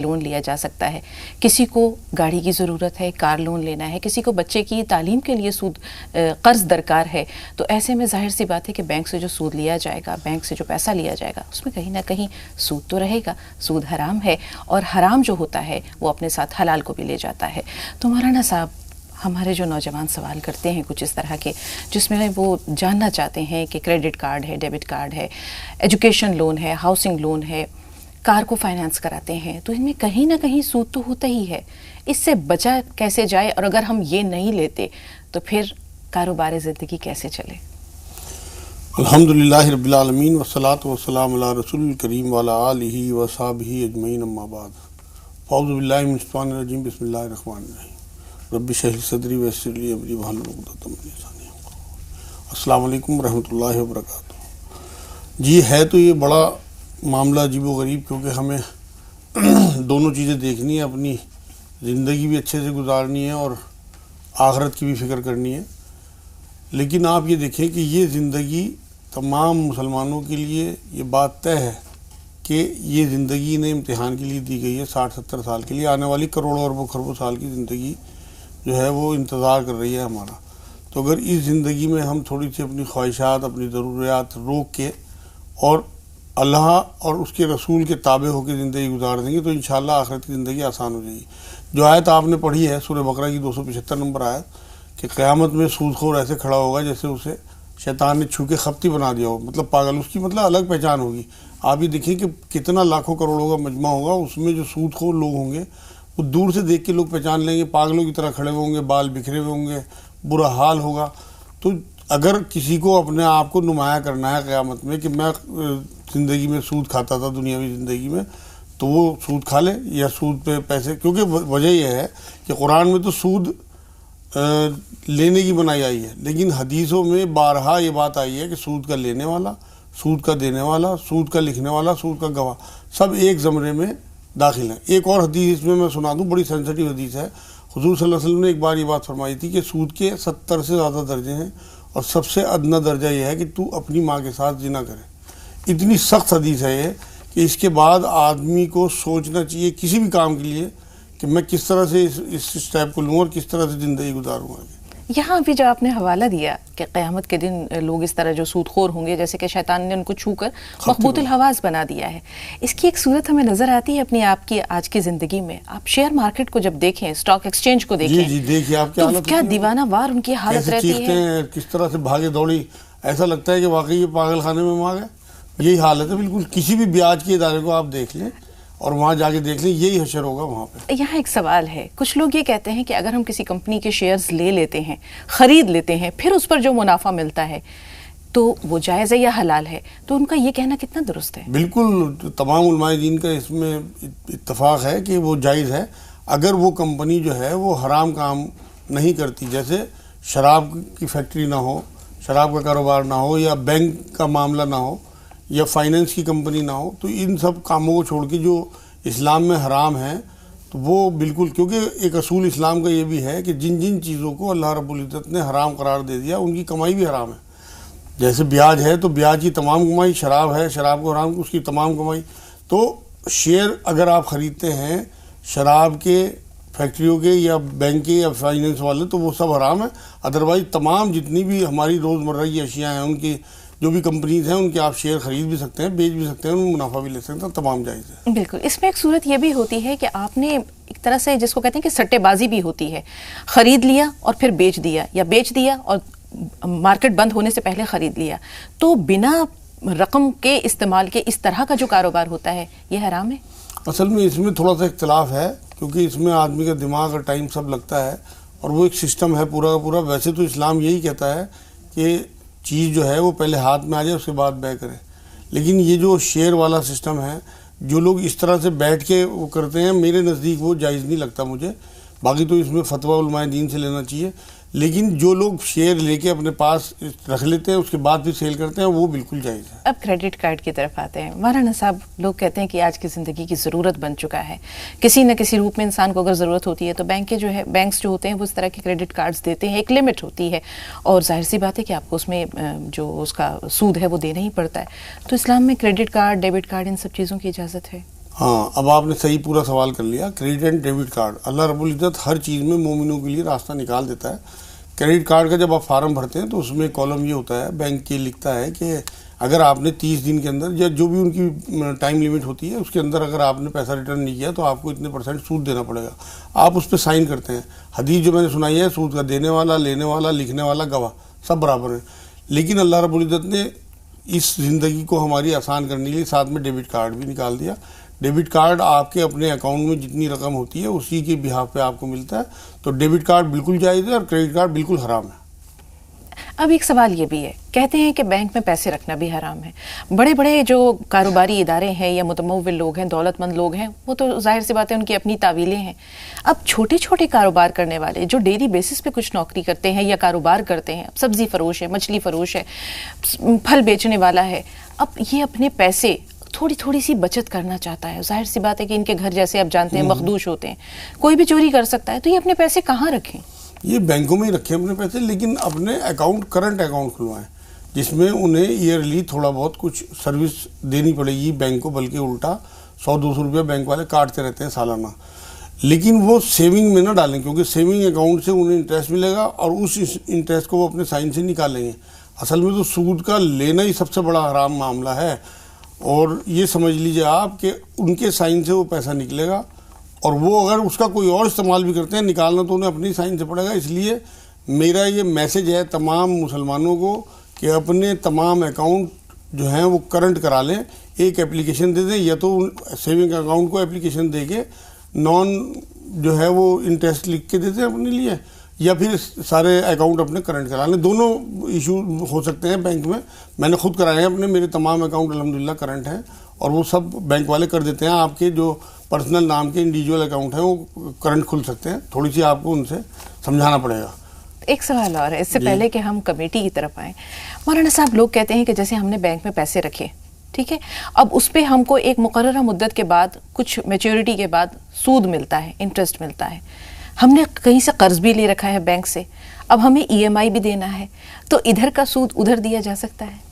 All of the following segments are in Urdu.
لون لیا جا سکتا ہے. کسی کو گاڑی کی ضرورت ہے، کار لون لینا ہے، کسی کو بچے کی تعلیم کے لیے قرض درکار ہے. تو ایسے میں ظاہر سی بات ہے کہ بینک سے جو سود لیا جائے گا، بینک سے جو پیسہ لیا جائے گا، اس میں کہیں نہ کہیں سود تو رہے گا. سود حرام ہے، اور حرام جو ہوتا ہے وہ اپنے ساتھ حلال کو بھی لے جاتا ہے. تو مولانا صاحب، ہمارے جو نوجوان سوال کرتے ہیں کچھ اس طرح کے، جس میں وہ جاننا چاہتے ہیں کہ کریڈٹ کارڈ ہے، ڈیبٹ کارڈ ہے، ایجوکیشن لون ہے، ہاؤسنگ لون ہے، کار کو فائنانس کراتے ہیں، تو ان میں کہیں نہ کہیں سود تو ہوتا ہی ہے. اس سے بچا کیسے جائے؟ اور اگر ہم یہ نہیں لیتے تو پھر کاروبار زندگی کیسے چلے؟ الحمدللہ رب العالمین والصلاة والسلام علی رسول الکریم وعلی آلہ وصحبہ اجمعین، اما بعد. اعوذ باللہ من الشیطان الرجیم، بسم اللہ الرحمن الرحیم. رب اشرح لی صدری ویسر لی امری واحلل عقدۃ من لسانی یفقہوا قولی. السلام علیکم ورحمۃ اللہ وبرکاتہ. جی، ہے تو یہ بڑا معاملہ عجیب و غریب، کیونکہ ہمیں دونوں چیزیں دیکھنی ہے. اپنی زندگی بھی اچھے سے گزارنی ہے اور آخرت کی بھی فکر کرنی ہے. لیکن آپ یہ دیکھیں کہ یہ زندگی تمام مسلمانوں کے لیے یہ بات طے ہے کہ یہ زندگی نے امتحان کے لیے دی گئی ہے. 60-70 سال کے لیے، آنے والی کروڑوں اربوں خربوں سال کی زندگی جو ہے وہ انتظار کر رہی ہے ہمارا. تو اگر اس زندگی میں ہم تھوڑی سی اپنی خواہشات، اپنی ضروریات روک کے اور اللہ اور اس کے رسول کے تابع ہو کے زندگی گزار دیں گے تو انشاءاللہ آخرت کی زندگی آسان ہو جائے گی. جو آیت آپ نے پڑھی ہے سورہ بقرہ کی 275 نمبر آیت، کہ قیامت میں سود خور ایسے کھڑا ہوگا جیسے اسے شیطان نے چھو کے خپتی بنا دیا ہو، مطلب پاگل. اس کی مطلب الگ پہچان ہوگی. آپ یہ دیکھیں کہ کتنا لاکھوں کروڑوں کا مجمع ہوگا، اس میں جو سود خور لوگ ہوں گے وہ دور سے دیکھ کے لوگ پہچان لیں گے، پاگلوں کی طرح کھڑے ہوئے ہوں گے، بال بکھرے ہوئے ہوں گے، برا حال ہوگا. تو اگر کسی کو اپنے آپ کو نمایاں کرنا ہے قیامت میں کہ میں زندگی میں سود کھاتا تھا، دنیاوی زندگی میں، تو وہ سود کھا لے یا سود پہ پیسے. کیونکہ وجہ یہ ہے کہ قرآن میں تو سود لینے کی بنائی آئی ہے، لیکن حدیثوں میں بارہا یہ بات آئی ہے کہ سود کا لینے والا، سود کا دینے والا، سود کا لکھنے والا، سود کا گواہ، سب ایک زمرے میں داخل ہیں. ایک اور حدیث اس میں سنا دوں، بڑی سینسٹیو حدیث ہے. حضور صلی اللہ علیہ وسلم نے ایک بار یہ بات فرمائی تھی کہ سود کے 70 سے زیادہ درجے ہیں، اور سب سے ادنا درجہ یہ ہے کہ تو اپنی ماں کے ساتھ زنا کرے. اتنی سخت حدیث ہے یہ کہ اس کے بعد آدمی کو سوچنا چاہیے کسی بھی کام کے لیے کہ میں کس طرح سے اس اسٹیپ کو لوں اور کس طرح سے زندگی گزاروں گا. یہاں بھی جو آپ نے حوالہ دیا کہ قیامت کے دن لوگ اس طرح جو سود خور ہوں گے جیسے کہ شیطان نے ان کو چھو کر مخبوط الحواس بنا دیا ہے، اس کی ایک صورت ہمیں نظر آتی ہے اپنی آپ کی آج کی زندگی میں. آپ شیئر مارکیٹ کو جب دیکھیں، اسٹاک ایکسچینج کو دیکھیں، جی دیکھیے آپ کی حالت کیا دیوانہ وار ان کی حالت رہتی ہے، کس طرح سے بھاگے دوڑی. ایسا لگتا ہے کہ واقعی یہ پاگل خانے میں ماں گئے. یہی حالت ہے بالکل. کسی بھی بیاج کے ادارے کو آپ دیکھ لیں اور وہاں جا کے دیکھ لیں، یہی حشر ہوگا وہاں پہ. یہاں ایک سوال ہے، کچھ لوگ یہ کہتے ہیں کہ اگر ہم کسی کمپنی کے شیئرز لے لیتے ہیں، خرید لیتے ہیں، پھر اس پر جو منافع ملتا ہے تو وہ جائز ہے یا حلال ہے؟ تو ان کا یہ کہنا کتنا درست ہے؟ بالکل تمام علماء دین کا اس میں اتفاق ہے کہ وہ جائز ہے اگر وہ کمپنی جو ہے وہ حرام کام نہیں کرتی. جیسے شراب کی فیکٹری نہ ہو، شراب کا کاروبار نہ ہو، یا بینک کا معاملہ نہ ہو، یا فائنینس کی کمپنی نہ ہو. تو ان سب کاموں کو چھوڑ کے جو اسلام میں حرام ہیں تو وہ بالکل، کیونکہ ایک اصول اسلام کا یہ بھی ہے کہ جن جن چیزوں کو اللہ رب العزت نے حرام قرار دے دیا ان کی کمائی بھی حرام ہے. جیسے بیاج ہے تو بیاج کی تمام کمائی، شراب ہے، شراب کو حرام، اس کی تمام کمائی. تو شیئر اگر آپ خریدتے ہیں شراب کے فیکٹریوں کے یا بینک کے یا فائنینس والے تو وہ سب حرام ہے. ادروائز تمام جتنی بھی ہماری روزمرہ کی اشیاء ہیں، ان کی جو بھی کمپنیز ہیں، ان کے آپ شیئر خرید بھی سکتے ہیں، بیچ بھی سکتے ہیں، ان میں منافع بھی لے سکتے ہیں، تمام جائز ہے. بالکل. اس میں ایک صورت یہ بھی ہوتی ہے کہ آپ نے ایک طرح سے جس کو کہتے ہیں کہ سٹے بازی بھی ہوتی ہے، خرید لیا اور پھر بیچ دیا، یا بیچ دیا اور مارکیٹ بند ہونے سے پہلے خرید لیا. تو بنا رقم کے استعمال کے اس طرح کا جو کاروبار ہوتا ہے یہ حرام ہے؟ اصل میں اس میں تھوڑا سا اختلاف ہے، کیونکہ اس میں آدمی کا دماغ اور ٹائم سب لگتا ہے، اور وہ ایک سسٹم ہے پورا کا پورا. ویسے تو اسلام یہی کہتا ہے کہ چیز جو ہے وہ پہلے ہاتھ میں آ جائے، اس کے بعد بے کرے. لیکن یہ جو شیئر والا سسٹم ہے، جو لوگ اس طرح سے بیٹھ کے وہ کرتے ہیں، میرے نزدیک وہ جائز نہیں لگتا مجھے. باقی تو اس میں فتویٰ علماء دین سے لینا چاہیے. لیکن جو لوگ شیئر لے کے اپنے پاس رکھ لیتے ہیں اس کے بعد بھی سیل کرتے ہیں، وہ بالکل جائز ہے. اب کریڈٹ کارڈ کی طرف آتے ہیں. مولانا صاحب، لوگ کہتے ہیں کہ آج کی زندگی کی ضرورت بن چکا ہے، کسی نہ کسی روپ میں انسان کو اگر ضرورت ہوتی ہے تو بینکس جو ہوتے ہیں وہ اس طرح کے کریڈٹ کارڈز دیتے ہیں. ایک لمٹ ہوتی ہے اور ظاہر سی بات ہے کہ آپ کو اس میں جو اس کا سود ہے وہ دینا ہی پڑتا ہے. تو اسلام میں کریڈٹ کارڈ، ڈیبٹ کارڈ، ان سب چیزوں کی اجازت ہے؟ ہاں اب آپ نے صحیح پورا سوال کر لیا. کریڈٹ اینڈ ڈیبٹ کارڈ, اللہ رب العزت ہر چیز میں مومنوں کے لیے راستہ نکال دیتا ہے. کریڈٹ کارڈ کا جب آپ فارم بھرتے ہیں تو اس میں کالم یہ ہوتا ہے, بینک کے لکھتا ہے کہ اگر آپ نے 30 دن کے اندر یا جو بھی ان کی ٹائم لیمٹ ہوتی ہے اس کے اندر اگر آپ نے پیسہ ریٹرن نہیں کیا تو آپ کو اتنے % سود دینا پڑے گا. آپ اس پہ سائن کرتے ہیں. حدیث جو میں نے سنائی ہے, سود کا دینے والا, لینے والا, لکھنے والا, گواہ سب برابر ہیں. لیکن اللہ رب العزت نے اس زندگی کو ہماری آسان کرنے کے لیے ساتھ میں ڈیبٹ کارڈ بھی نکال دیا. ڈیبٹ کارڈ آپ کے اپنے اکاؤنٹ میں جتنی رقم ہوتی ہے اسی کے بہاف پہ آپ کو ملتا ہے. تو ڈیبٹ کارڈ بالکل جائز ہے اور کریڈٹ کارڈ بالکل حرام ہے. اب ایک سوال یہ بھی ہے, کہتے ہیں کہ بینک میں پیسے رکھنا بھی حرام ہے. بڑے بڑے جو کاروباری ادارے ہیں یا متمول لوگ ہیں, دولت مند لوگ ہیں, وہ تو ظاہر سی بات ہے ان کی اپنی تعویلیں ہیں. اب چھوٹے چھوٹے کاروبار کرنے والے جو ڈیلی بیسس پہ کچھ نوکری کرتے ہیں یا کاروبار کرتے ہیں, سبزی فروش ہے, مچھلی فروش ہے, پھل بیچنے والا ہے, اب یہ اپنے پیسے تھوڑی سی بچت کرنا چاہتا ہے. ظاہر سی بات ہے کہ ان کے گھر جیسے آپ جانتے ہیں مخدوش ہوتے ہیں, کوئی بھی چوری کر سکتا ہے, تو یہ اپنے پیسے کہاں رکھیں؟ یہ بینکوں میں ہی رکھیں اپنے پیسے, لیکن اپنے اکاؤنٹ کرنٹ اکاؤنٹ کھلوائیں جس میں انہیں ایئرلی تھوڑا بہت کچھ سروس دینی پڑے گی بینک کو, بلکہ الٹا 100-200 روپیہ بینک والے کاٹتے رہتے ہیں سالانہ. لیکن وہ سیونگ میں نہ ڈالیں, کیونکہ سیونگ اکاؤنٹ سے انہیں انٹرسٹ ملے گا اور اس انٹرسٹ کو وہ اپنے سائن سے نکالیں گے. اصل میں تو سود کا لینا ہی سب سے بڑا حرام معاملہ ہے, اور یہ سمجھ لیجئے آپ کہ ان کے سائن سے وہ پیسہ نکلے گا, اور وہ اگر اس کا کوئی اور استعمال بھی کرتے ہیں نکالنا تو انہیں اپنی سائن سے پڑے گا. اس لیے میرا یہ میسج ہے تمام مسلمانوں کو کہ اپنے تمام اکاؤنٹ جو ہیں وہ کرنٹ کرا لیں. ایک اپلیکیشن دے دیں, یا تو سیونگ اکاؤنٹ کو اپلیکیشن دے کے نان جو ہے وہ انٹرسٹ لکھ کے دے دیں اپنے لیے, یا پھر سارے اکاؤنٹ اپنے کرنٹ کرا لیں. دونوں ایشو ہو سکتے ہیں بینک میں. میں نے خود کرائے ہیں اپنے, میرے تمام اکاؤنٹ الحمدللہ کرنٹ ہیں, اور وہ سب بینک والے کر دیتے ہیں. آپ کے جو پرسنل نام کے انڈیویجول اکاؤنٹ ہیں وہ کرنٹ کھل سکتے ہیں. تھوڑی سی آپ کو ان سے سمجھانا پڑے گا. ایک سوال اور ہے اس سے پہلے کہ ہم کمیٹی کی طرف آئیں. مولانا صاحب, لوگ کہتے ہیں کہ جیسے ہم نے بینک میں پیسے رکھے, ٹھیک ہے, اب اس پہ ہم کو ایک مقررہ مدت کے بعد کچھ میچورٹی کے بعد سود ملتا ہے, انٹرسٹ ملتا ہے. ہم نے کہیں سے قرض بھی لے رکھا ہے بینک سے, اب ہمیں EMI بھی دینا ہے, تو ادھر کا سود ادھر دیا جا سکتا ہے؟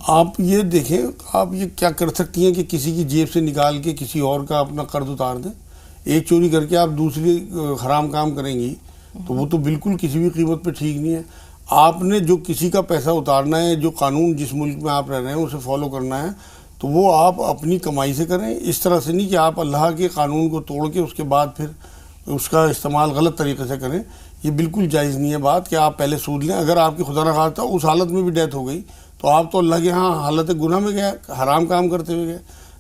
آپ یہ دیکھیں, آپ یہ کیا کر سکتی ہیں کہ کسی کی جیب سے نکال کے کسی اور کا اپنا قرض اتار دیں. ایک چوری کر کے آپ دوسری حرام کام کریں گی تو وہ تو بالکل کسی بھی قیمت پہ ٹھیک نہیں ہے. آپ نے جو کسی کا پیسہ اتارنا ہے, جو قانون جس ملک میں آپ رہ رہے ہیں اسے فالو کرنا ہے, تو وہ آپ اپنی کمائی سے کریں. اس طرح سے نہیں کہ آپ اللہ کے قانون کو توڑ کے اس کے بعد پھر اس کا استعمال غلط طریقے سے کریں. یہ بالکل جائز نہیں ہے بات کہ آپ پہلے سود لیں. اگر آپ کی خدا نخواستہ اس حالت میں بھی ڈیتھ ہو گئی تو آپ تو اللہ کے ہاں حالت گناہ میں گئے, حرام کام کرتے ہوئے گئے.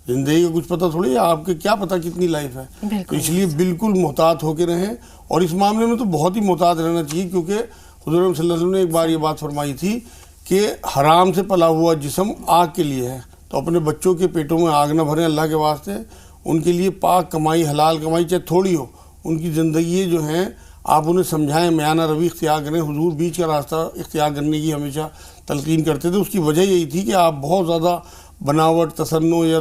زندگی کا کچھ پتہ تھوڑی ہے, آپ کے کیا پتہ کتنی لائف ہے. تو اس لیے بالکل محتاط ہو کے رہیں, اور اس معاملے میں تو بہت ہی محتاط رہنا چاہیے, کیونکہ حضور صلی اللہ علیہ وسلم نے ایک بار یہ بات فرمائی تھی کہ حرام سے پلا ہوا جسم آگ کے لیے ہے. تو اپنے بچوں کے پیٹوں میں آگ نہ بھریں اللہ کے واسطے. ان کے لیے پاک کمائی, حلال کمائی چاہے تھوڑی ہو, ان کی زندگی جو ہیں آپ انہیں سمجھائیں, میانہ روی اختیار کریں. حضور بیچ کا راستہ اختیار کرنے کی ہمیشہ تلقین کرتے تھے. اس کی وجہ یہی تھی کہ آپ بہت زیادہ بناوٹ, تصنع یا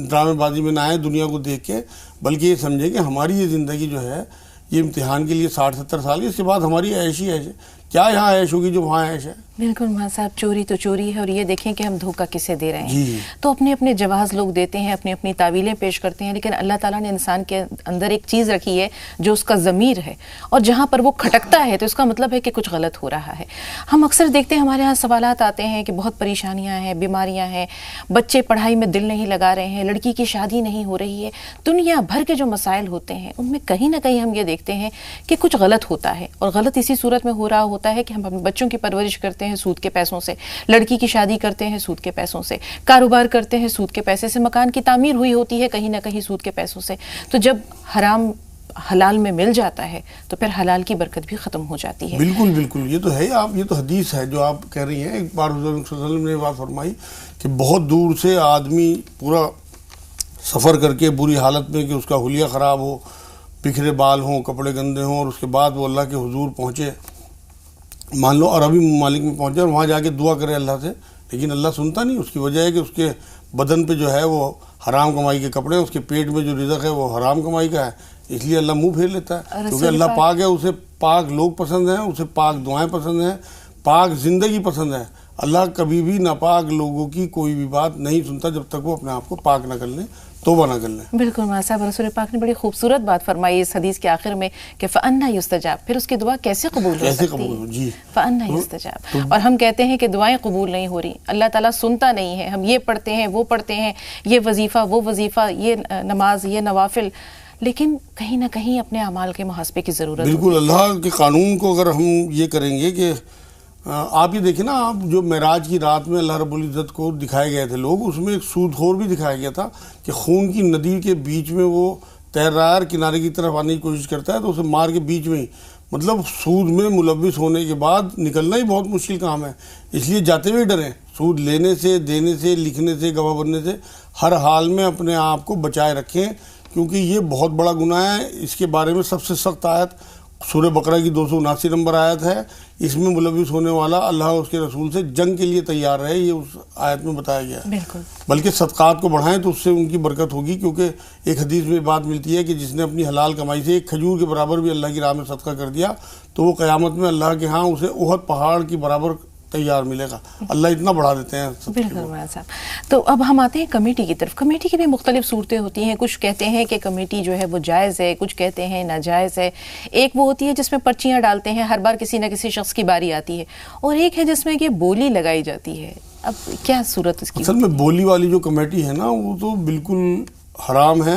ڈرامے بازی میں نہ آئیں دنیا کو دیکھ کے, بلکہ یہ سمجھیں کہ ہماری یہ زندگی جو ہے یہ امتحان کے لیے 60-70 سال کی, اس کے بعد ہماری عیش ہی عیش ہے. کیا یہاں عیش ہوگی جو وہاں عیش ہے. بالکل ماں صاحب, چوری تو چوری ہے, اور یہ دیکھیں کہ ہم دھوکہ کسے دے رہے ہیں. جی تو اپنے اپنے جواز لوگ دیتے ہیں, اپنی اپنی تعویلیں پیش کرتے ہیں, لیکن اللہ تعالیٰ نے انسان کے اندر ایک چیز رکھی ہے جو اس کا ضمیر ہے, اور جہاں پر وہ کھٹکتا ہے تو اس کا مطلب ہے کہ کچھ غلط ہو رہا ہے. ہم اکثر دیکھتے ہیں ہمارے ہاں سوالات آتے ہیں کہ بہت پریشانیاں ہیں, بیماریاں ہیں, بچے پڑھائی میں دل نہیں لگا رہے ہیں, لڑکی کی شادی نہیں ہو رہی ہے, دنیا بھر کے جو مسائل ہوتے ہیں ان میں کہیں نہ کہیں ہم یہ دیکھتے ہیں کہ کچھ غلط ہوتا ہے. اور غلط اسی صورت میں ہو رہا ہوتا ہے کہ ہم اپنے بچوں کی پرورش کرتے ہیں سود کے پیسوں سے, لڑکی کی شادی کرتے ہیں سود کے پیسوں سے, کاروبار کرتے ہیں سود کے پیسے سے, مکان کی تعمیر ہوئی ہوتی ہے کہیں نہ کہیں سود کے پیسوں سے. تو جب حرام حلال میں مل جاتا ہے تو پھر حلال کی برکت بھی ختم ہو جاتی ہے. بالکل بالکل, یہ تو ہے. آپ یہ تو حدیث ہے جو آپ کہہ رہی ہیں. ایک بار حضور صلی اللہ علیہ وسلم نے بات فرمائی کہ بہت دور سے آدمی پورا سفر کر کے بری حالت میں کہ اس کا حلیہ خراب ہو, بکھرے بال ہوں, کپڑے گندے ہوں, اور اس کے بعد وہ اللہ کے حضور پہنچے, مان لو عربی ممالک میں پہنچے, اور وہاں جا کے دعا کرے اللہ سے, لیکن اللہ سنتا نہیں. اس کی وجہ ہے کہ اس کے بدن پہ جو ہے وہ حرام کمائی کے کپڑے, اس کے پیٹ میں جو رزق ہے وہ حرام کمائی کا ہے, اس لیے اللہ منہ پھیر لیتا ہے. کیونکہ اللہ پاک ہے, اسے پاک لوگ پسند ہیں, اسے پاک دعائیں پسند ہیں, پاک زندگی پسند ہے. اللہ کبھی بھی ناپاک لوگوں کی کوئی بھی بات نہیں سنتا جب تک وہ اپنے آپ کو پاک نہ کر لیں. توبہ نہ کر لیں. بالکل مولانا صاحب، رسول پاک نے بڑی خوبصورت بات فرمائی اس حدیث کے آخر میں کہ فَأَنَّا يُسْتَجَابُ، پھر اس کی دعا کیسے قبول ہو سکتی ہے؟ جی فَأَنَّا يُسْتَجَابُ. اور ہم کہتے ہیں کہ دعائیں قبول نہیں ہو رہی، اللہ تعالیٰ سنتا نہیں ہے، ہم یہ پڑھتے ہیں وہ پڑھتے ہیں، یہ وظیفہ وہ وظیفہ، یہ نماز یہ نوافل، لیکن کہیں نہ کہیں اپنے اعمال کے محاسبے کی ضرورت ہے. بالکل. اللہ کے قانون کو اگر ہم یہ کریں گے کہ آپ یہ دیکھیں نا، آپ جو معراج کی رات میں اللہ رب العزت کو دکھائے گئے تھے لوگ، اس میں ایک سود خور بھی دکھایا گیا تھا کہ خون کی ندی کے بیچ میں وہ تیر رہا ہے اور کنارے کی طرف آنے کی کوشش کرتا ہے تو اسے مار کے بیچ میں ہی، مطلب سود میں ملوث ہونے کے بعد نکلنا ہی بہت مشکل کام ہے. اس لیے جاتے ہوئے ڈریں، سود لینے سے، دینے سے، لکھنے سے، گواہ بننے سے ہر حال میں اپنے آپ کو بچائے رکھیں، کیونکہ یہ بہت بڑا گناہ ہے. اس کے بارے میں سب سے سخت آیت سورہ بقرہ کی 279 نمبر آیت ہے. اس میں ملوث ہونے والا اللہ اور اس کے رسول سے جنگ کے لیے تیار رہے، یہ اس آیت میں بتایا گیا ہے. بالکل. بلکہ صدقات کو بڑھائیں تو اس سے ان کی برکت ہوگی، کیونکہ ایک حدیث میں بات ملتی ہے کہ جس نے اپنی حلال کمائی سے ایک کھجور کے برابر بھی اللہ کی راہ میں صدقہ کر دیا تو وہ قیامت میں اللہ کے ہاں اسے احد پہاڑ کی برابر تیار ملے گا. اللہ اتنا بڑھا دیتے ہیں. بالکل مولانا صاحب. تو اب ہم آتے ہیں کمیٹی کی طرف. کمیٹی کی بھی مختلف صورتیں ہوتی ہیں، کچھ کہتے ہیں کہ کمیٹی جو ہے وہ جائز ہے، کچھ کہتے ہیں ناجائز ہے. ایک وہ ہوتی ہے جس میں پرچیاں ڈالتے ہیں، ہر بار کسی نہ کسی شخص کی باری آتی ہے، اور ایک ہے جس میں کہ بولی لگائی جاتی ہے. اب کیا صورت اس کی؟ اصل میں بولی والی جو کمیٹی ہے نا، وہ تو بالکل حرام ہے.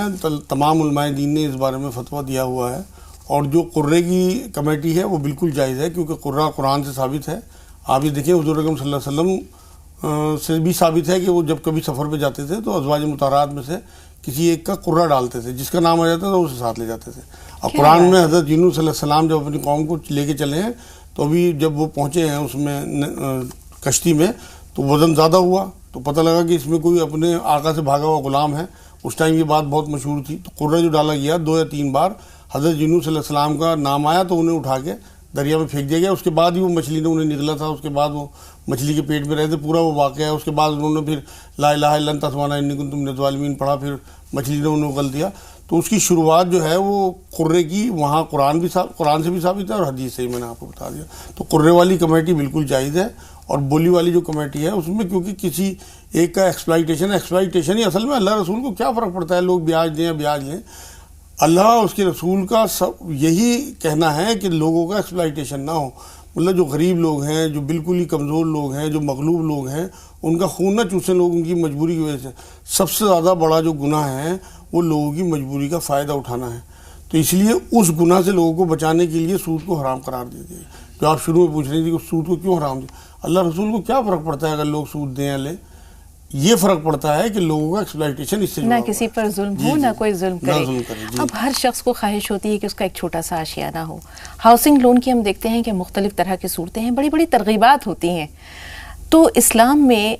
تمام علماء دین نے اس بارے میں فتویٰ دیا ہوا ہے. اور جو قرے کی کمیٹی ہے وہ بالکل جائز ہے، کیونکہ قرہ قرآن سے ثابت ہے. آپ یہ دیکھیں حضور اکرم صلی اللہ علیہ وسلم سے بھی ثابت ہے کہ وہ جب کبھی سفر پہ جاتے تھے تو ازواج مطہرات میں سے کسی ایک کا قرہ ڈالتے تھے، جس کا نام آ جاتا تھا اسے ساتھ لے جاتے تھے. اب قرآن میں حضرت یونس صلی اللہ علیہ وسلم جب اپنی قوم کو لے کے چلے ہیں تو ابھی جب وہ پہنچے ہیں اس میں کشتی میں تو وزن زیادہ ہوا تو پتہ لگا کہ اس میں کوئی اپنے آقا سے بھاگا ہوا غلام ہے. اس ٹائم یہ بات بہت مشہور تھی. تو قرہ جو ڈالا گیا 2 یا 3 بار حضرت یونس صلی اللہ علیہ وسلم کا نام آیا تو انہیں اٹھا کے دریا میں پھینک دیا گیا. اس کے بعد ہی وہ مچھلی نے انہیں نگلا تھا، اس کے بعد وہ مچھلی کے پیٹ میں رہے تھے، پورا وہ واقعہ ہے. اس کے بعد انہوں نے پھر لا الہ الا انت سبحانک انی کنت من الظالمین پڑھا، پھر مچھلی نے انہیں اگل دیا. تو اس کی شروعات جو ہے وہ قرے کی وہاں قرآن سے بھی ثابت ہے اور حدیث سے ہی میں نے آپ کو بتا دیا. تو قرے والی کمیٹی بالکل جائز ہے. اور بولی والی جو کمیٹی ہے اس میں کیونکہ کسی ایک کا ایکسپلائٹیشن ہی اصل میں اللہ رسول کو کیا فرق پڑتا ہے، لوگ بیاج دیں یا بیاج لیں. اللہ اور اس کے رسول کا سب یہی کہنا ہے کہ لوگوں کا ایکسپلائٹیشن نہ ہو. مطلب جو غریب لوگ ہیں، جو بالکل ہی کمزور لوگ ہیں، جو مغلوب لوگ ہیں، ان کا خون نہ چوسیں لوگ ان کی مجبوری کی وجہ سے. سب سے زیادہ بڑا جو گناہ ہے وہ لوگوں کی مجبوری کا فائدہ اٹھانا ہے. تو اس لیے اس گناہ سے لوگوں کو بچانے کے لیے سود کو حرام قرار دیا گیا. جو آپ شروع میں پوچھ رہی تھی کہ سود کو کیوں حرام دیا، اللہ رسول کو کیا فرق پڑتا ہے اگر لوگ سود دیں یا لیں؟ یہ فرق پڑتا ہے کہ لوگوں کا ایکسپلائٹیشن اس سے نہ کسی پر ظلم ہو، نہ کوئی ظلم کرے. جی. اب ہر شخص کو خواہش ہوتی ہے کہ اس کا ایک چھوٹا سا آشیانہ ہو. ہاؤسنگ لون کی ہم دیکھتے ہیں کہ مختلف طرح کی صورتیں ہیں، بڑی بڑی ترغیبات ہوتی ہیں. تو اسلام میں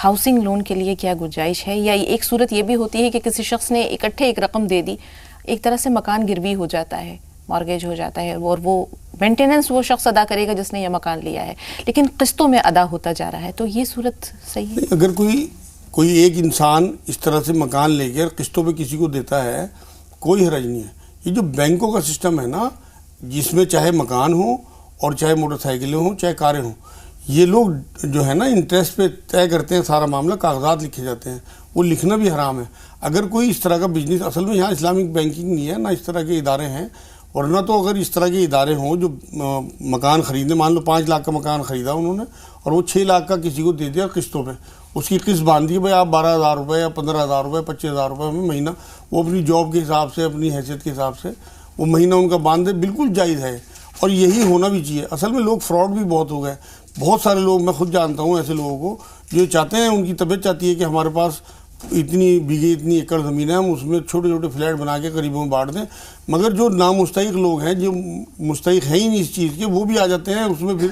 ہاؤسنگ لون کے لیے کیا گنجائش ہے؟ یا ایک صورت یہ بھی ہوتی ہے کہ کسی شخص نے اکٹھے ایک رقم دے دی، ایک طرح سے مکان گروی ہو جاتا ہے، مارگیج ہو جاتا ہے، اور وہ مینٹیننس وہ شخص ادا کرے گا جس نے یہ مکان لیا ہے، لیکن قسطوں میں ادا ہوتا جا رہا ہے. تو یہ صورت صحیح ہے؟ اگر کوئی ایک انسان اس طرح سے مکان لے کر قسطوں پہ کسی کو دیتا ہے کوئی حرج نہیں ہے. یہ جو بینکوں کا سسٹم ہے نا، جس میں چاہے مکان ہو اور چاہے موٹر سائیکلیں ہوں چاہے کاریں ہوں، یہ لوگ جو ہے نا انٹرسٹ پہ طے کرتے ہیں سارا معاملہ، کاغذات لکھے جاتے ہیں. وہ لکھنا بھی حرام ہے. اگر کوئی اس طرح کا بزنس، اصل میں یہاں اسلامک بینکنگ نہیں ہے، نہ اس طرح کے ادارے ہیں. ورنہ تو اگر اس طرح کے ادارے ہوں جو مکان خریدنے، مان لو 5 لاکھ کا مکان خریدا انہوں نے اور وہ 6 لاکھ کا کسی کو دے دیا قسطوں پہ، اس کی قسط باندھی بھائی آپ 12,000 روپے یا 15,000 روپے 25,000 روپے ہمیں مہینہ، وہ اپنی جاب کے حساب سے اپنی حیثیت کے حساب سے وہ مہینہ ان کا باندھ دے، بالکل جائز ہے. اور یہی ہونا بھی چاہیے. اصل میں لوگ فراڈ بھی بہت ہو گئے. بہت سارے لوگ، میں خود جانتا ہوں ایسے لوگوں کو جو چاہتے ہیں، ان کی طبیعت چاہتی ہے کہ ہمارے پاس اتنی بیگھے اتنی ایکڑ زمین ہے، ہم اس میں چھوٹے چھوٹے فلیٹ بنا کے غریبوں میں بانٹ دیں. مگر جو نامستحق لوگ ہیں، جو مستحق ہیں ہی نہیں اس چیز کے، وہ بھی آ جاتے ہیں اس میں، پھر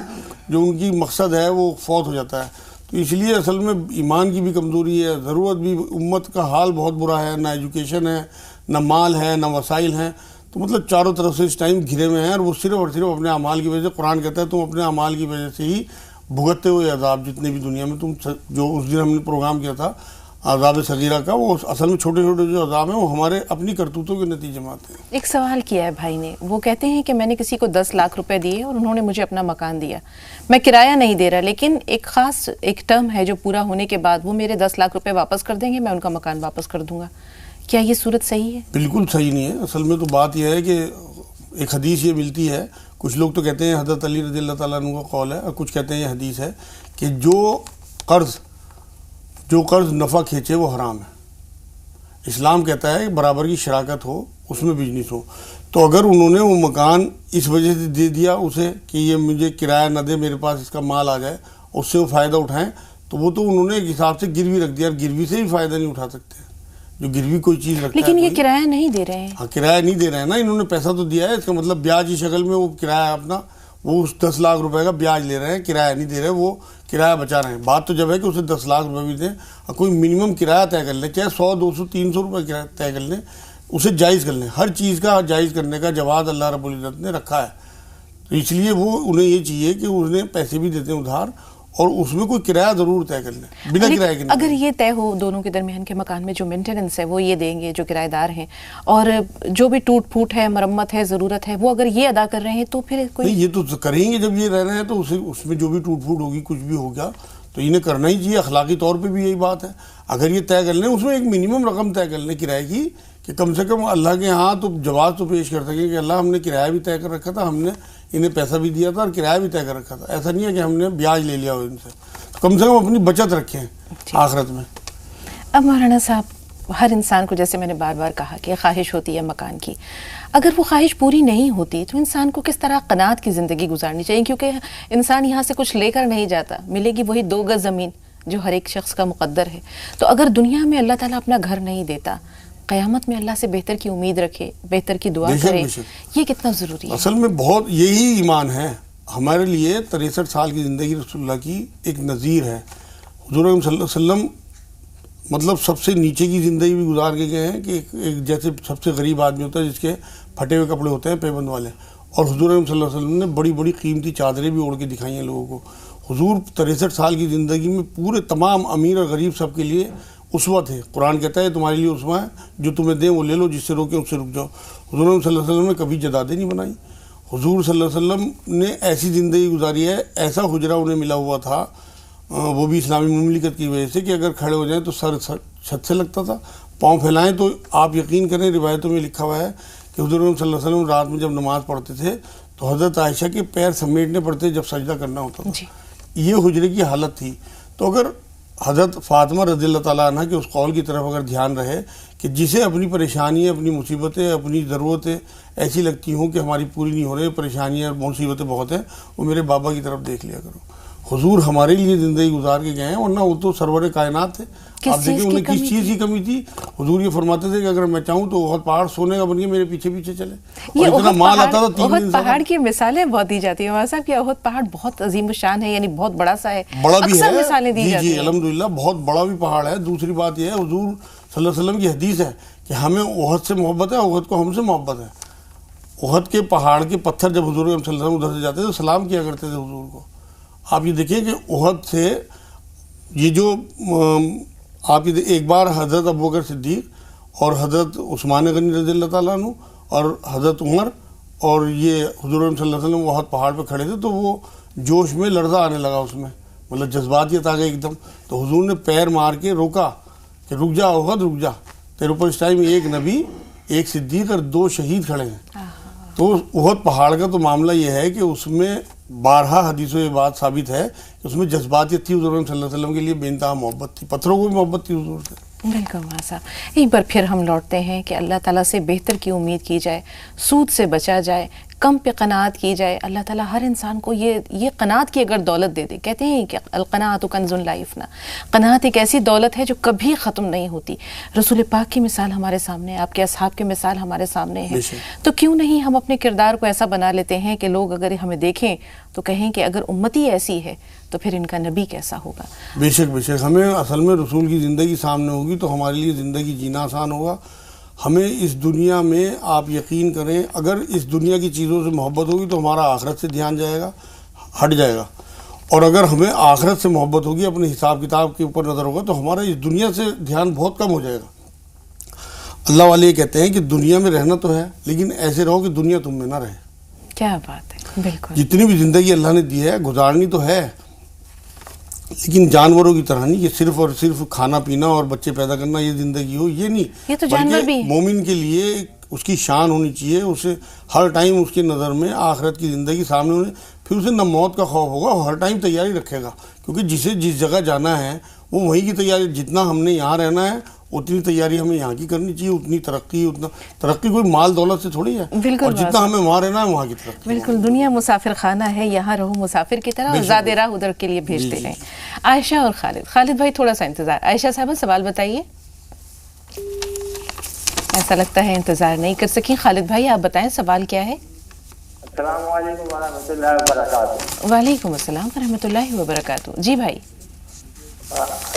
جو ان کی مقصد ہے وہ فوت ہو جاتا ہے. تو اس لیے اصل میں ایمان کی بھی کمزوری ہے، ضرورت بھی، امت کا حال بہت برا ہے، نہ ایجوکیشن ہے، نہ مال ہے، نہ وسائل ہیں. تو مطلب چاروں طرف سے اس ٹائم گھرے میں ہیں، اور وہ صرف اور صرف اپنے اعمال کی وجہ سے، قرآن کہتا ہے تم اپنے اعمال کی وجہ سے ہی بھگتتے ہوئے عذاب جتنے بھی دنیا میں تم، جو اس دن ہم نے پروگرام کیا تھا عذاب صغیرہ کا، وہ اصل میں چھوٹے چھوٹے جو عذاب ہیں وہ ہمارے اپنی کرتوتوں کے نتیجے میں آتے ہیں. ایک سوال کیا ہے بھائی نے، وہ کہتے ہیں کہ میں نے کسی کو 10 لاکھ روپے دیے اور انہوں نے مجھے اپنا مکان دیا، میں کرایہ نہیں دے رہا، لیکن ایک خاص ایک ٹرم ہے جو پورا ہونے کے بعد وہ میرے 10 لاکھ روپے واپس کر دیں گے، میں ان کا مکان واپس کر دوں گا. کیا یہ صورت صحیح ہے؟ بالکل صحیح نہیں ہے. اصل میں تو بات یہ ہے کہ ایک حدیث یہ ملتی ہے، کچھ لوگ تو کہتے ہیں حضرت علی رضی اللہ تعالیٰ عنہ کا قول ہے، اور کچھ کہتے ہیں یہ حدیث ہے کہ جو قرض نفع کھینچے وہ حرام ہے. اسلام کہتا ہے کہ برابر کی شراکت ہو، اس میں بزنس ہو. تو اگر انہوں نے وہ مکان اس وجہ سے دے دیا اسے کہ یہ مجھے کرایہ نہ دے، میرے پاس اس کا مال آ جائے، اس سے وہ فائدہ اٹھائیں، تو وہ تو انہوں نے ایک حساب سے گروی رکھ دیا، اور گروی سے بھی فائدہ نہیں اٹھا سکتے جو گروی کوئی چیز رکھتا ہے. لیکن یہ کرایہ نہیں دے رہے ہیں. ہاں کرایہ نہیں دے رہے ہیں نا، انہوں نے پیسہ تو دیا ہے، اس کا مطلب بیاج کی شکل میں وہ کرایہ اپنا وہ 10 لاکھ روپے کا بیاج لے رہے ہیں، کرایہ نہیں دے رہے، وہ کرایہ بچا رہے ہیں. بات تو جب ہے کہ اسے 10 لاکھ روپے بھی دیں، اور کوئی منیمم کرایہ طے کر لیں، چاہے 100 200 300 روپے کرایہ طے کر لیں، اسے جائز کر لیں. ہر چیز کا جائز کرنے کا جواز اللہ رب العزت نے رکھا ہے. تو اس لیے وہ انہیں یہ چاہیے کہ انہیں پیسے بھی دیتے ہیں ادھار، اور اس میں کوئی کرایہ ضرور طے کر لیں بنا کرایہ کے. اگر یہ طے ہو دونوں کے درمیان کے مکان میں جو مینٹیننس ہے وہ یہ دیں گے جو کرایہ دار ہیں، اور جو بھی ٹوٹ پھوٹ ہے، مرمت ہے، ضرورت ہے، وہ اگر یہ ادا کر رہے ہیں تو پھر کوئی یہ تو کریں گے. جب یہ رہ رہے ہیں تو اس میں جو بھی ٹوٹ پھوٹ ہوگی، کچھ بھی ہوگا، تو انہیں کرنا ہی چاہیے. اخلاقی طور پہ بھی یہی بات ہے. اگر یہ طے کر لیں، اس میں ایک منیمم رقم طے کر لیں کرایے کی، کہ کم سے کم اللہ کے ہاں تو جواز تو پیش کر سکیں کہ اللہ ہم نے کرایہ بھی طے کر رکھا تھا، ہم نے انہیں پیسہ بھی دیا تھا اور کرایہ بھی طے کر رکھا تھا. ایسا نہیں ہے کہ ہم نے بیاج لے لیا ہو ان سے. کم سے کم اپنی بچت رکھیں آخرت میں. اب مولانا صاحب، ہر انسان کو جیسے میں نے بار بار کہا کہ خواہش ہوتی ہے مکان کی، اگر وہ خواہش پوری نہیں ہوتی تو انسان کو کس طرح قناعت کی زندگی گزارنی چاہیے؟ کیونکہ انسان یہاں سے کچھ لے کر نہیں جاتا، ملے گی وہی 2 گز زمین جو ہر ایک شخص کا مقدر ہے. تو اگر دنیا میں اللہ تعالیٰ اپنا گھر نہیں دیتا، قیامت میں اللہ سے بہتر کی امید رکھے، بہتر کی دعا کرے، یہ کتنا ضروری ہے؟ اصل میں بہت یہی ایمان ہے ہمارے لیے. 63 سال کی زندگی رسول اللہ کی ایک نظیر ہے. حضور صلی اللہ علیہ وسلم مطلب سب سے نیچے کی زندگی بھی گزار کے گئے ہیں، کہ ایک جیسے سب سے غریب آدمی ہوتا ہے جس کے پھٹے ہوئے کپڑے ہوتے ہیں پیبند والے، اور حضور صلی اللہ علیہ وسلم نے بڑی بڑی قیمتی چادریں بھی اوڑھ کے دکھائی ہیں لوگوں کو. حضور 63 سال کی زندگی میں پورے تمام امیر اور غریب سب کے لیے اسوہ تھے. قرآن کہتا ہے تمہارے لیے اسوہ ہے، جو تمہیں دیں وہ لے لو، جس سے روکیں اس سے رک جاؤ. حضور صلی اللہ علیہ وسلم نے کبھی جدادیں نہیں بنائی. حضور صلی اللہ علیہ وسلم نے ایسی زندگی گزاری ہے، ایسا حجرہ انہیں ملا ہوا تھا، وہ بھی اسلامی مملکت کی وجہ سے، کہ اگر کھڑے ہو جائیں تو سر چھت سے لگتا تھا، پاؤں پھیلائیں تو آپ یقین کریں روایتوں میں لکھا ہوا ہے کہ حضور صلی اللہ علیہ وسلم رات میں جب نماز پڑھتے تھے تو حضرت عائشہ کے پیر سمیٹنے پڑتے جب سجدہ کرنا ہوتا تھا. یہ حجرے کی حالت تھی. تو اگر حضرت فاطمہ رضی اللہ تعالیٰ عنہ کے اس قول کی طرف اگر دھیان رہے کہ جسے اپنی پریشانیاں، اپنی مصیبتیں، اپنی ضرورتیں ایسی لگتی ہوں کہ ہماری پوری نہیں ہو رہی، پریشانیاں اور مصیبتیں بہت ہیں، وہ میرے بابا کی طرف دیکھ لیا کرو. حضور ہمارے لیے زندگی گزار کے گئے ہیں، ورنہ وہ تو سرور کائنات تھے. آپ دیکھیں انہیں کس چیز کی کمی تھی. حضور یہ فرماتے تھے کہ اگر میں چاہوں تو احد پہاڑ سونے کا بن کے میرے پیچھے پیچھے چلے. یہ احد پہاڑ کی مثالیں بہت دی جاتی ہیں وہاں صاحب کہ احد پہاڑ بہت عظیم الشان ہے، یعنی بہت بڑا سا ہے، بڑا بھی ہے، مثالیں دی جاتی ہیں. جی الحمدللہ بہت بڑا بھی پہاڑ ہے. دوسری بات یہ ہے حضور صلی اللہ علیہ وسلم کی حدیث ہے کہ ہمیں احد سے محبت ہے، احد کو ہم سے محبت ہے. احد کے پہاڑ کے پتھر جب حضور صلی اللہ علیہ وسلم ادھر سے جاتے تھے تو سلام کیا کرتے تھے حضور کو. آپ یہ دیکھیں کہ احد سے یہ جو آپ یہ ایک بار حضرت ابوبکر صدیق اور حضرت عثمان غنی رضی اللہ تعالیٰ عنہ اور حضرت عمر اور یہ حضور صلی اللہ علیہ وسلم احد پہاڑ پہ کھڑے تھے، تو وہ جوش میں لرزہ آنے لگا اس میں، مطلب جذباتیت آ گئی ایک دم. تو حضور نے پیر مار کے روکا کہ رک جا احد رک جا، تیرے اوپر اس ٹائم ایک نبی، ایک صدیق اور 2 شہید کھڑے ہیں. تو احد پہاڑ کا تو معاملہ یہ ہے کہ اس میں بارہا حدیثوں یہ بات ثابت ہے کہ اس میں جذباتیت تھی. حضور صلی اللہ علیہ وسلم کے لیے بے انتہا محبت تھی، پتھروں کو بھی محبت تھی حضور سے. بالکل ماں صاحب. ایک بار پھر ہم لوٹتے ہیں کہ اللہ تعالیٰ سے بہتر کی امید کی جائے، سود سے بچا جائے، کم پہ قناعت کی جائے. اللہ تعالیٰ ہر انسان کو یہ قناعت کی اگر دولت دے دے، کہتے ہیں کہ القناعت کنز لا یفنی، قناعت ایک ایسی دولت ہے جو کبھی ختم نہیں ہوتی. رسول پاک کی مثال ہمارے سامنے ہے، آپ کے اصحاب کی مثال ہمارے سامنے ہے. تو کیوں نہیں ہم اپنے کردار کو ایسا بنا لیتے ہیں کہ لوگ اگر ہمیں دیکھیں تو کہیں کہ اگر امتی ایسی ہے تو پھر ان کا نبی کیسا ہوگا. بے شک بے شک. ہمیں اصل میں رسول کی زندگی سامنے ہوگی تو ہمارے لیے زندگی جینا آسان ہوگا. ہمیں اس دنیا میں آپ یقین کریں اگر اس دنیا کی چیزوں سے محبت ہوگی تو ہمارا آخرت سے دھیان جائے گا، ہٹ جائے گا. اور اگر ہمیں آخرت سے محبت ہوگی، اپنے حساب کتاب کے اوپر نظر ہوگا، تو ہمارا اس دنیا سے دھیان بہت کم ہو جائے گا. اللہ والے یہ کہتے ہیں کہ دنیا میں رہنا تو ہے لیکن ایسے رہو کہ دنیا تم میں نہ رہے. کیا بات ہے. بالکل جتنی بھی زندگی اللہ نے دی ہے گزارنی تو ہے. لیکن جانوروں کی طرح نہیں کہ صرف اور صرف کھانا پینا اور بچے پیدا کرنا یہ زندگی ہو، یہ نہیں. یہ تو جانور بھی مومن کے لیے اس کی شان ہونی چاہیے، اسے ہر ٹائم اس کی نظر میں آخرت کی زندگی سامنے ہونے، پھر اسے نہ موت کا خوف ہوگا، وہ ہر ٹائم تیاری رکھے گا، کیونکہ جسے جس جگہ جانا ہے وہ وہیں کی تیاری. جتنا ہم نے یہاں رہنا ہے اتنی تیاری ہمیں یہاں کی کرنی چاہیے، اتنی ترقی کوئی مال دولت سے تھوڑی ہے، اور جتنا ہمیں وہاں رہنا ہے وہاں کی ترقی. بالکل، دنیا مسافر خانہ ہے، یہاں رہو مسافر کی طرح، اور زیادہ راہ ادھر کے لیے بھیجتے ہیں. عائشہ اور خالد بھائی تھوڑا سا انتظار. عائشہ صاحبہ سوال بتائیے. ایسا لگتا ہے انتظار نہیں کر سکیں. خالد بھائی آپ بتائیں سوال کیا ہے؟ السلام علیکم ورحمۃ اللہ وبرکاتہ. وعلیکم السلام ورحمۃ اللہ وبرکاتہ. جی بھائی.